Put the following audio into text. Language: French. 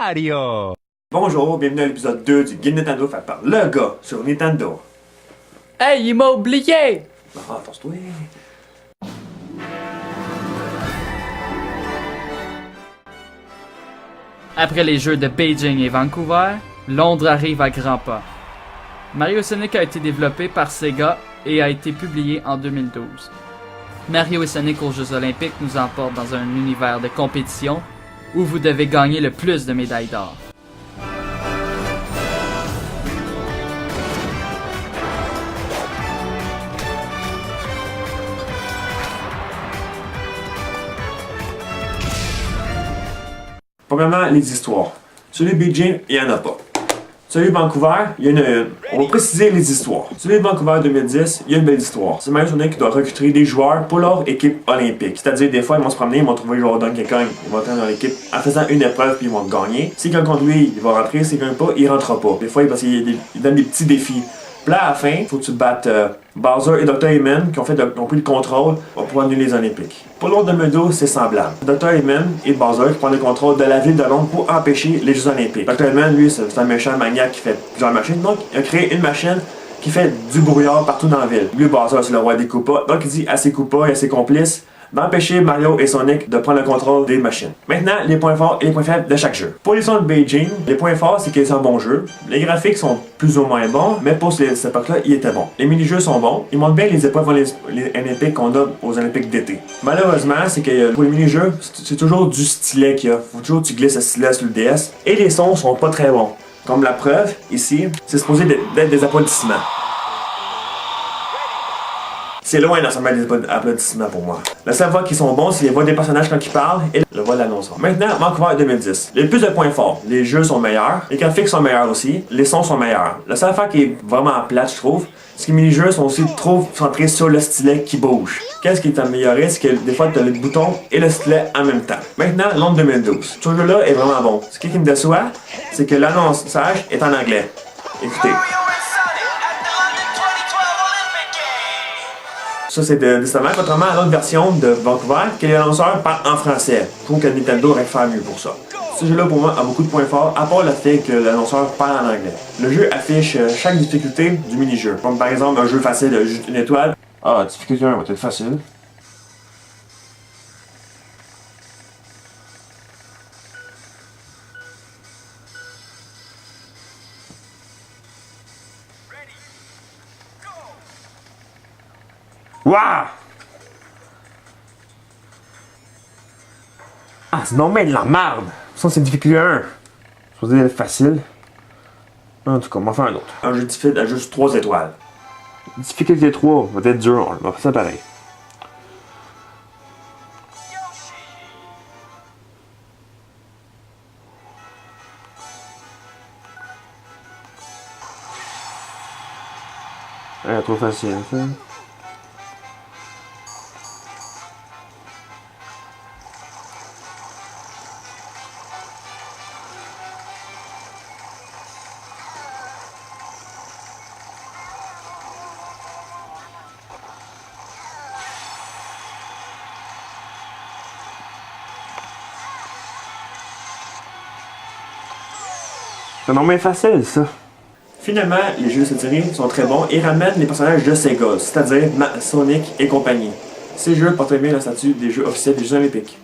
Mario! Bonjour, bienvenue à l'épisode 2 du Guide Nintendo fait par le gars sur Nintendo. Hey, il m'a oublié! Ah, attention-toi. Après les jeux de Beijing et Vancouver, Londres arrive à grands pas. Mario Sonic a été développé par Sega et a été publié en 2012. Mario et Sonic aux Jeux Olympiques nous emportent dans un univers de compétition où vous devez gagner le plus de médailles d'or. Premièrement, les histoires. Celui de Beijing, il n'y en a pas. Celui de Vancouver, il y en a une. On va préciser les histoires. Celui de Vancouver 2010, il y a une belle histoire. C'est Mario Sonic qui doit recruter des joueurs pour leur équipe olympique. C'est-à-dire, des fois, ils vont se promener, ils vont trouver genre Donkey Kong, ils vont entrer dans l'équipe en faisant une épreuve puis ils vont gagner. Si quelqu'un contre lui, il va rentrer, si quelqu'un pas, il rentrera pas. Des fois, parce qu'il donne des petits défis. Puis là, à la fin, il faut que tu battes Bowser et Dr. Eggman qui ont pris le contrôle pour annuler les Olympiques. Pour l'autre de Meadow, c'est semblable. Dr. Eggman et Bowser qui prennent le contrôle de la ville de Londres pour empêcher les Jeux Olympiques. Dr. Eggman, lui, c'est un méchant maniaque qui fait plusieurs machines. Donc, il a créé une machine qui fait du brouillard partout dans la ville. Lui, Bowser, c'est le roi des Koopas. Donc, il dit à ses Koopas et à ses complices d'empêcher Mario et Sonic de prendre le contrôle des machines. Maintenant, les points forts et les points faibles de chaque jeu. Pour les sons de Beijing, les points forts, c'est qu'ils sont bons jeux. Les graphiques sont plus ou moins bons, mais pour cette époque-là, ils étaient bons. Les mini-jeux sont bons. Ils montrent bien les épreuves olympiques qu'on a aux Olympiques d'été. Malheureusement, c'est que pour les mini-jeux, c'est toujours du stylet qu'il y a. Faut toujours que tu glisses le stylet sur le DS. Et les sons sont pas très bons. Comme la preuve, ici, c'est supposé d'être des applaudissements. C'est loin d'en mettre des applaudissements pour moi. La seule fois qu'ils sont bons, c'est les voix des personnages quand ils parlent et la voix de l'annonceur. Maintenant, Vancouver 2010. Il y a plus de points forts. Les jeux sont meilleurs, les graphiques sont meilleurs aussi, les sons sont meilleurs. La seule affaire qui est vraiment plate, je trouve, c'est que les mini-jeux sont aussi trop centrés sur le stylet qui bouge. Qu'est-ce qui est amélioré, c'est que des fois, tu as le bouton et le stylet en même temps. Maintenant, Londres 2012. Ce jeu-là est vraiment bon. Ce qui me déçoit, c'est que l'annoncage est en anglais. Écoutez. Ça, c'est décevant, contrairement à l'autre version de Vancouver, que l'annonceur parle en français. Je trouve que Nintendo aurait faire mieux pour ça. Ce jeu-là, pour moi, a beaucoup de points forts, à part le fait que l'annonceur parle en anglais. Le jeu affiche chaque difficulté du mini-jeu. Comme par exemple, un jeu facile, juste une étoile. Ah, difficulté 1 va être facile. Wouah! Ah, c'est non mais de la merde! Ça, c'est difficulté 1. C'est supposé être facile. En tout cas, on va faire un autre. Un jeu difficile à juste 3 étoiles. Difficulté 3 va être dur, on va faire ça pareil. Trop facile, ça. C'est non mais facile, ça. Finalement, les jeux de cette série sont très bons et ramènent les personnages de Sega, c'est-à-dire Sonic et compagnie. Ces jeux portent bien le statut des jeux officiels des Jeux Olympiques.